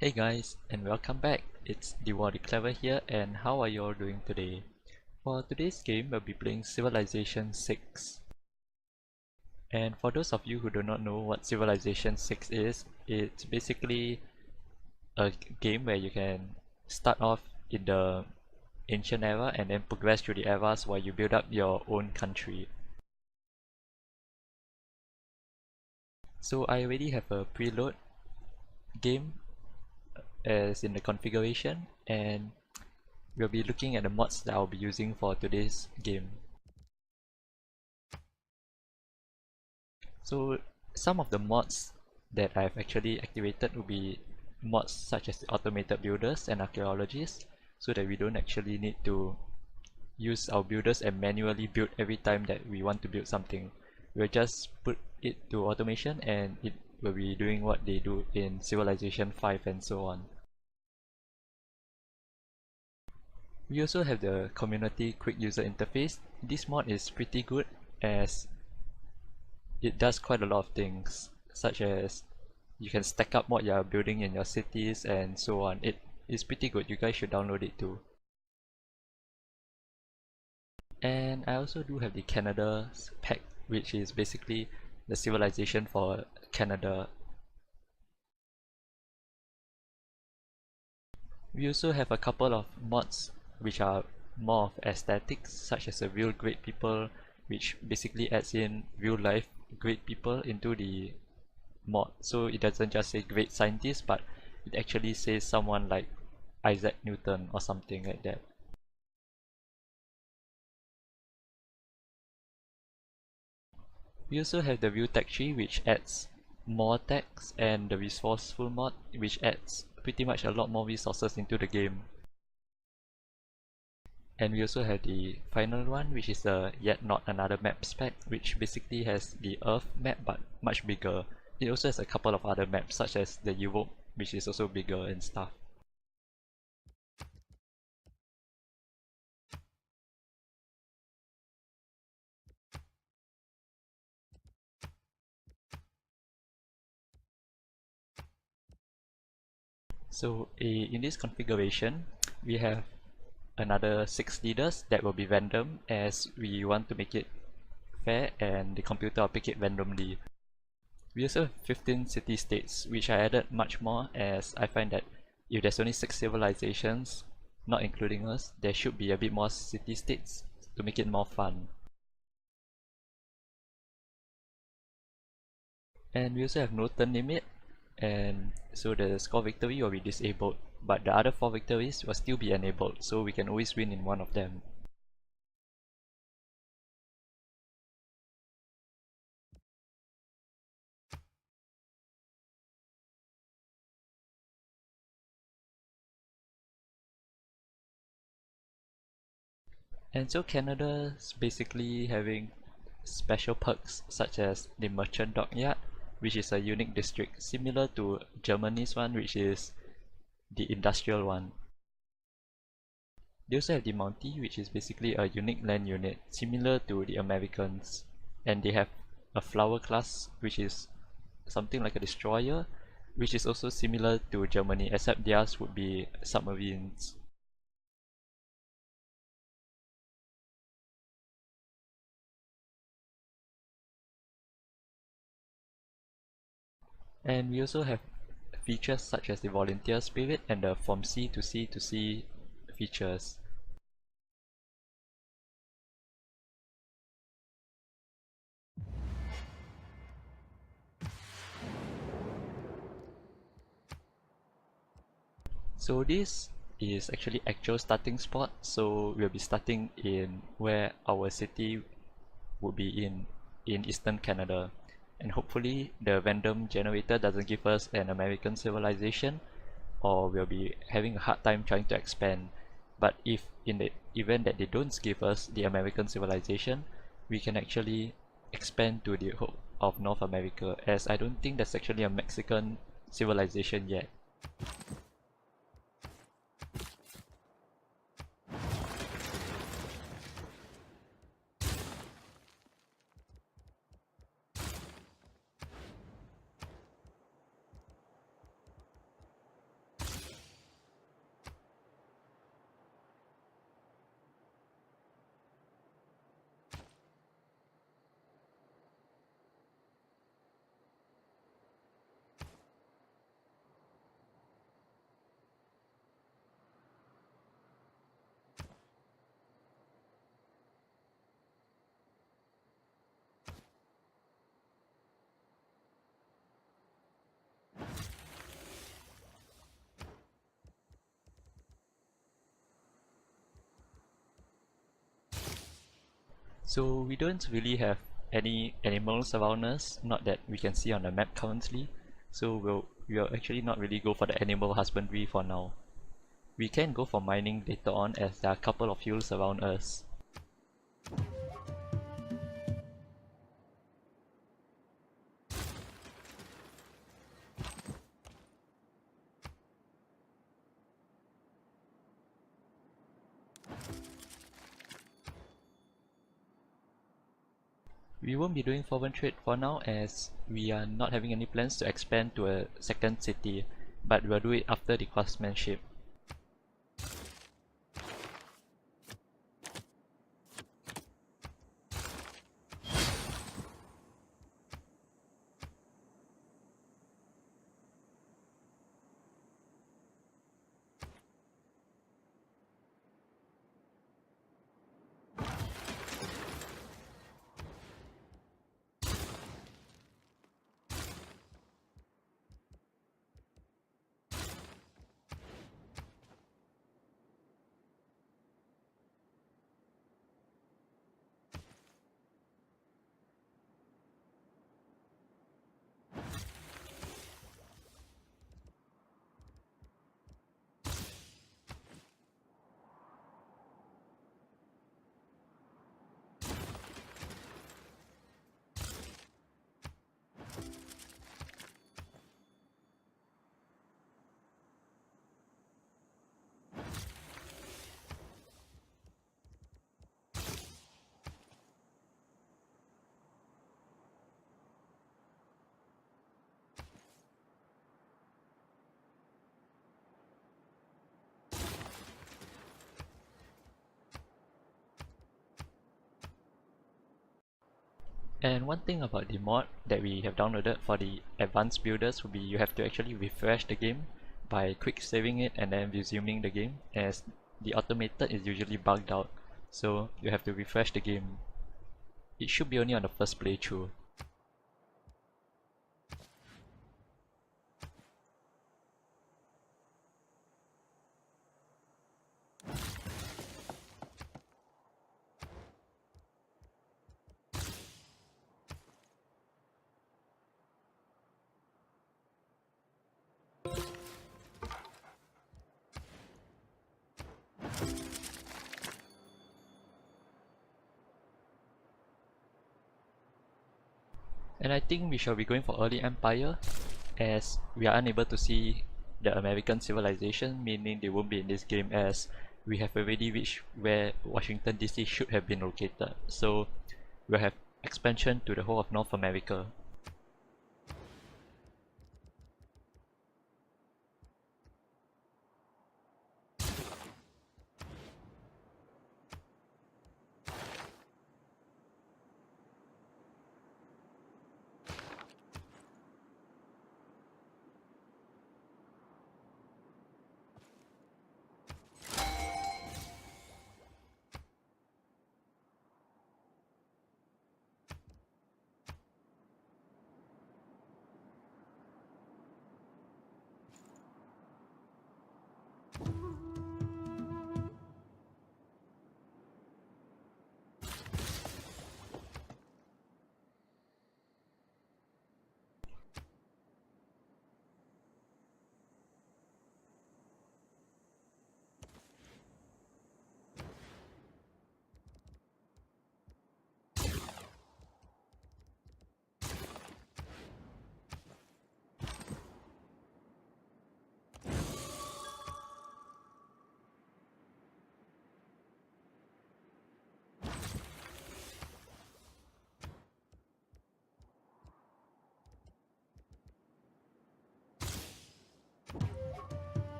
Hey guys, and welcome back. It's TheWarDeclarer here, and how are you all doing today? For today's game, we'll be playing Civilization 6. And for those of you who do not know what Civilization 6 is, it's basically a game where you can start off in the ancient era and then progress through the eras while you build up your own country. So I already have a preload game as in the configuration, and we'll be looking at the mods that I'll be using for today's game. So some of the mods that I've actually activated will be mods such as the automated builders and archaeologists, so that we don't actually need to use our builders and manually build every time that we want to build something. We'll just put it to automation and it will be doing what they do in Civilization 5 and so on. We also have the community quick user interface. This mod is pretty good as it does quite a lot of things, such as you can stack up what you are building in your cities and so on. It is pretty good. You guys should download it too. And I also do have the Canada pack, which is basically the civilization for Canada. We also have a couple of mods which are more of aesthetics, such as a real great people, which basically adds in real life great people into the mod. So it doesn't just say great scientist, but it actually says someone like Isaac Newton or something like that. We also have the view tech tree, which adds more text, and the resourceful mod, which adds pretty much a lot more resources into the game. And we also have the final one, which is yet not another map spec, which basically has the Earth map but much bigger. It also has a couple of other maps such as the Europe, which is also bigger and stuff. So in this configuration, we have another 6 leaders that will be random, as we want to make it fair and the computer will pick it randomly. We also have 15 city-states, which I added much more, as I find that if there's only 6 civilizations, not including us, there should be a bit more city-states to make it more fun. And we also have no turn limit, and so the score victory will be disabled, but the other 4 victories will still be enabled, so we can always win in one of them. And so Canada's basically having special perks such as the Merchant Dockyard, which is a unique district similar to Germany's one, which is the industrial one. They also have the Mountie, which is basically a unique land unit similar to the Americans, and they have a flower class, which is something like a destroyer, which is also similar to Germany, except theirs would be submarines. And we also have features such as the volunteer spirit and the from sea to sea to sea features. So this is actually actual starting spot, so we'll be starting in where our city would be in eastern Canada, and hopefully the random generator doesn't give us an American civilization, or we'll be having a hard time trying to expand. But if in the event that they don't give us the American civilization, we can actually expand to the whole of North America, as I don't think there's actually a Mexican civilization yet. So we don't really have any animals around us, not that we can see on the map currently. So we'll actually not really go for the animal husbandry for now. We can go for mining later on as there are a couple of hills around us. We won't be doing foreign trade for now as we are not having any plans to expand to a second city, but we'll do it after the craftsmanship. And one thing about the mod that we have downloaded for the advanced builders would be you have to actually refresh the game by quick saving it and then resuming the game, as the automated is usually bugged out, so you have to refresh the game. It should be only on the first playthrough. And I think we shall be going for early empire, as we are unable to see the American civilization, meaning they won't be in this game as we have already reached where Washington DC should have been located. So we'll have expansion to the whole of North America.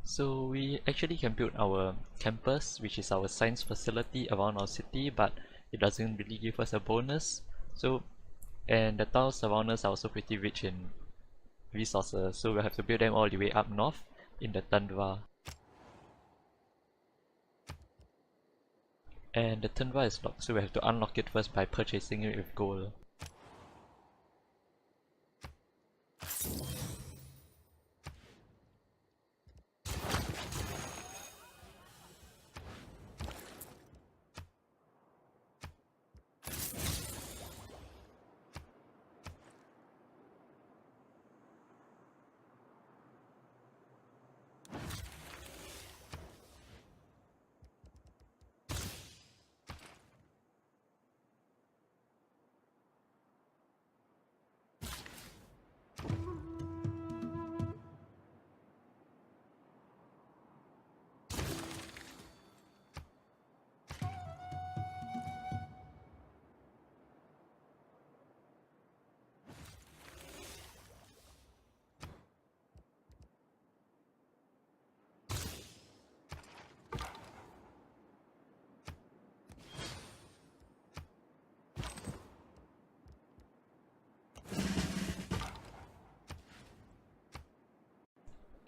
So we actually can build our campus, which is our science facility around our city, but it doesn't really give us a bonus. So, and the towns around us are also pretty rich in resources, so we'll have to build them all the way up north in the tundra. And the tundra is locked, so we have to unlock it first by purchasing it with gold.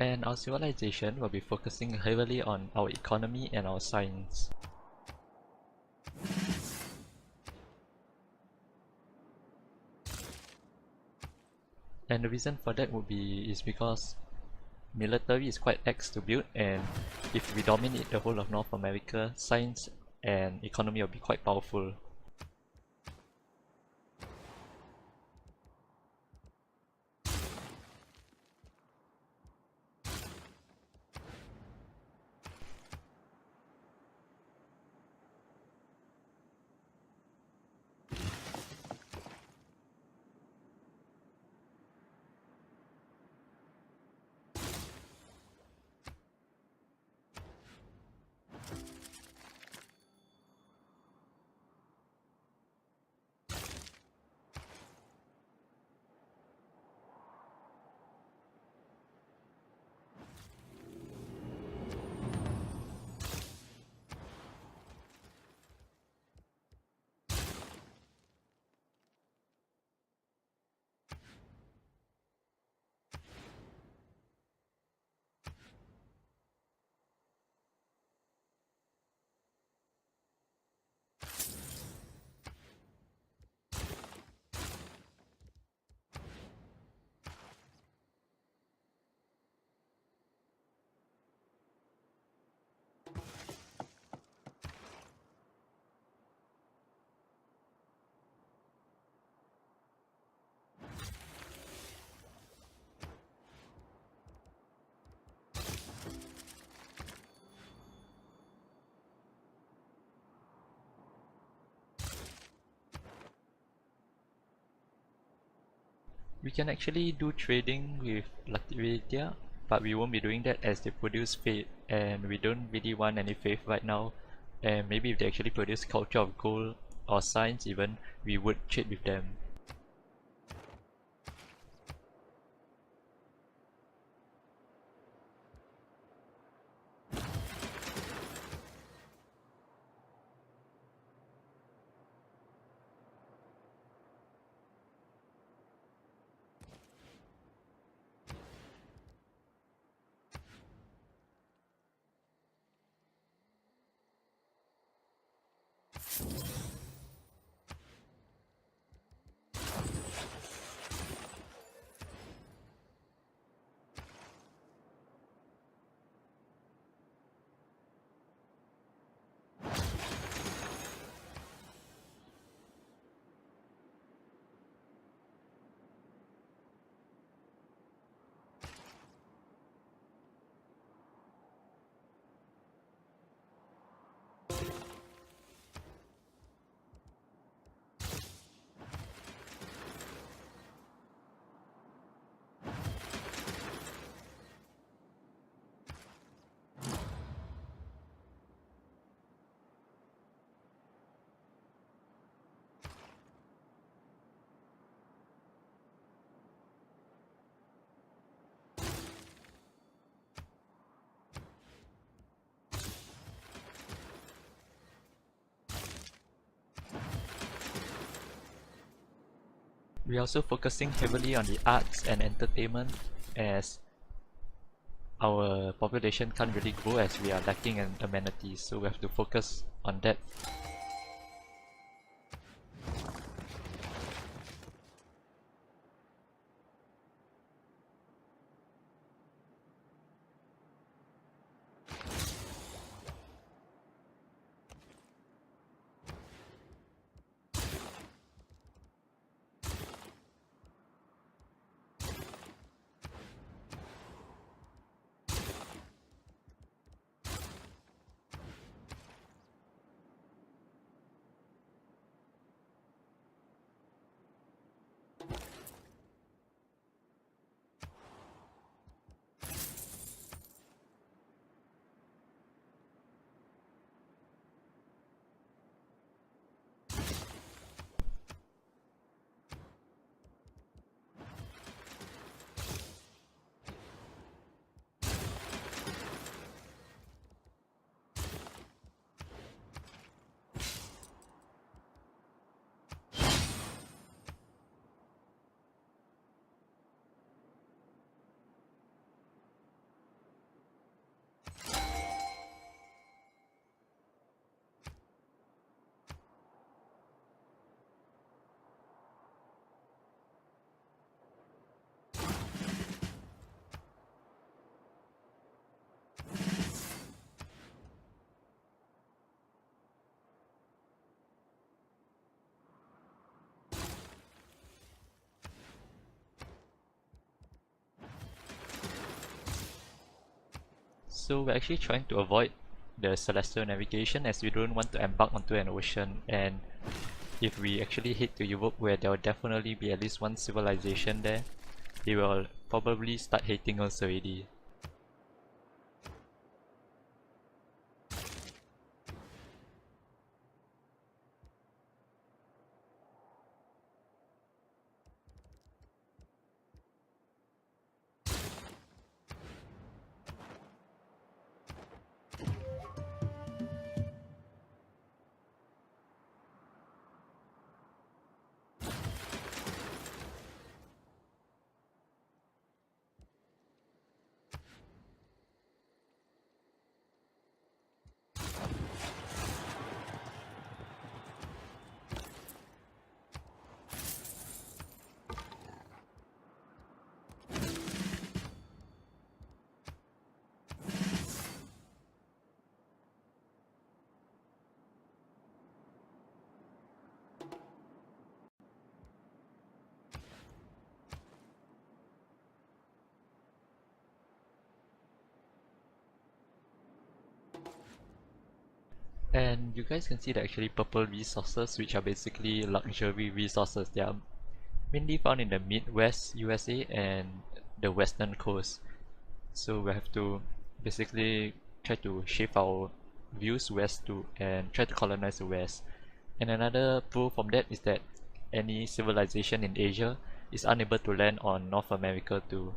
And our civilization will be focusing heavily on our economy and our science. And the reason for that would be is because military is quite X to build, and if we dominate the whole of North America, science and economy will be quite powerful. We can actually do trading with Latvia, but we won't be doing that as they produce faith, and we don't really want any faith right now. And maybe if they actually produce culture of gold or science even, we would trade with them. We're also focusing heavily on the arts and entertainment, as our population can't really grow as we are lacking in amenities, so we have to focus on that. So we're actually trying to avoid the celestial navigation, as we don't want to embark onto an ocean, and if we actually head to Europe, where there will definitely be at least one civilization there, they will probably start hating us already. And you guys can see that actually purple resources, which are basically luxury resources, they are mainly found in the Midwest USA and the western coast. So we have to basically try to shift our views west to and try to colonize the west. And another proof from that is that any civilization in Asia is unable to land on North America too.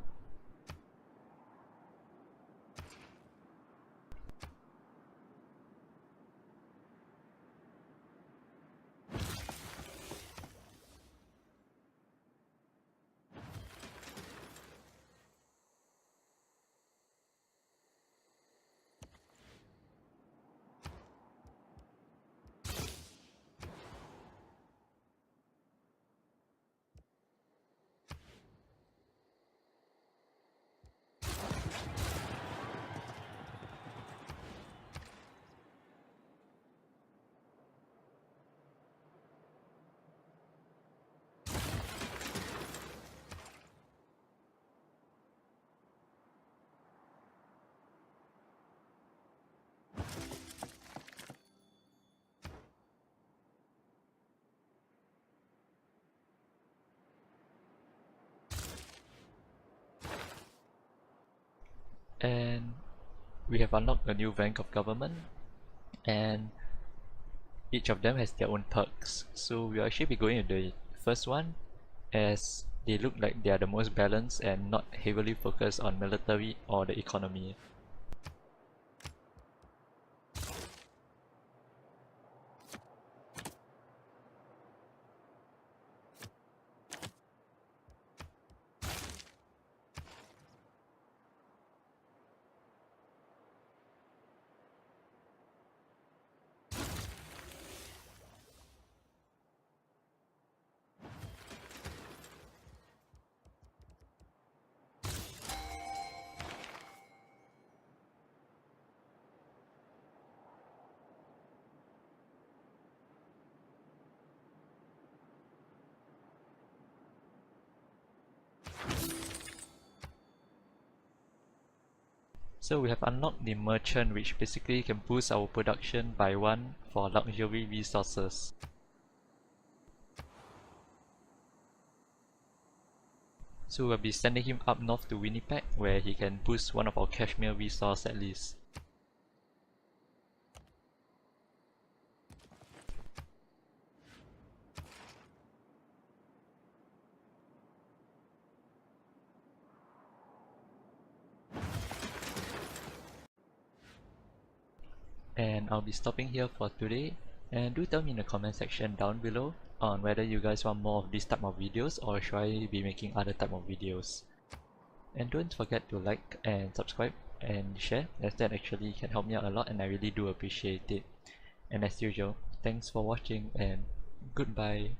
And we have unlocked a new rank of government, and each of them has their own perks. So we'll actually be going with the first one, as they look like they are the most balanced and not heavily focused on military or the economy. So we have unlocked the merchant, which basically can boost our production by 1 for luxury resources. So we'll be sending him up north to Winnipeg, where he can boost one of our cashmere resource at least. And I'll be stopping here for today, and do tell me in the comment section down below on whether you guys want more of this type of videos or should I be making other type of videos. And don't forget to like and subscribe and share, as that actually can help me out a lot and I really do appreciate it. And as usual, thanks for watching and goodbye.